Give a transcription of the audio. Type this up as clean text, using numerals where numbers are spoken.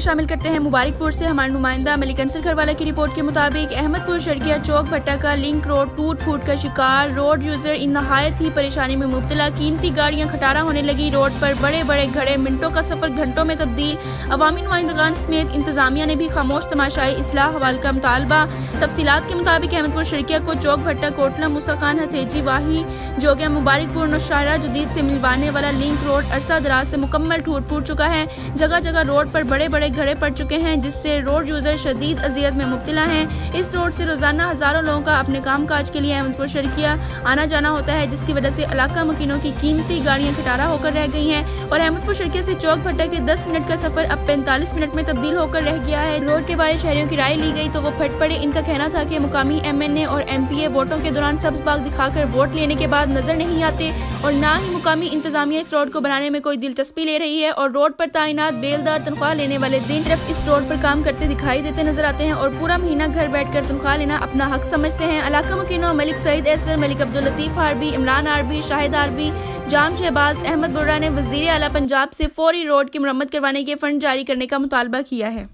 शामिल करते हैं मुबारकपुर से हमारे नुमाइंदा मलिक अंसर खरवाला की रिपोर्ट के मुताबिक अहमदपुर शर्किया चौक भट्टा का लिंक रोड टूट फूट का शिकार। रोड यूजर इन नहायत ही परेशानी में मुब्तला। कीमती गाड़ियां खटारा होने लगी। रोड पर बड़े बड़े घड़े, मिनटों का सफर घंटों में तब्दील। अवामी नुमाइंदगान समेत इंतजामिया ने भी खामोश तमाशाई इस्लाह हवाल का मुतालबा। तफसीलात के मुताबिक अहमदपुर शर्किया को चौक भट्टा, कोटला, मूसा खान, हथेजी, वाही, जोगिया, मुबारकपुर, नौशहरा जदीद से मिलवाने वाला लिंक रोड अरसा दराज से मुकम्मल टूट फूट चुका है। जगह जगह रोड पर बड़े बड़े घड़े पड़ चुके हैं, जिससे रोड यूजर शदीद अजियत में मुब्तला हैं। इस रोड से रोजाना हजारों लोगों का अपने काम काज के लिए अहमदपुर शर्किया आना जाना होता है, जिसकी वजह से इलाका मकीनों की कीमती गाड़ियां खटारा होकर रह गई हैं और अहमदपुर शर्किया से चौक भट्टा के 10 मिनट का सफर अब 45 मिनट में तब्दील होकर रह गया है। रोड के बारे शहरियों की राय ली गई तो वो फट पड़े। इनका कहना था कि मुकामी MNA और MPA वोटों के दौरान सब्ज बाग दिखाकर वोट लेने के बाद नजर नहीं आते और ना ही मुकामी इंतजामिया इस रोड को बनाने में कोई दिलचस्पी ले रही है और रोड पर तैनात बेलदार तनख्वाह लेने वाले दिन सिर्फ इस रोड पर काम करते दिखाई देते नजर आते हैं और पूरा महीना घर बैठकर तनख्वाह लेना अपना हक समझते हैं। इलाका मकीनों मलिक सईद ऐसर, मलिक अब्दुल लतीफ आरबी, इमरान आरबी, शाहिद आरबी, जाम शहबाज अहमद बुर्रा ने वजीर आला पंजाब से फौरी रोड की मरम्मत करवाने के फंड जारी करने का मुतालबा किया है।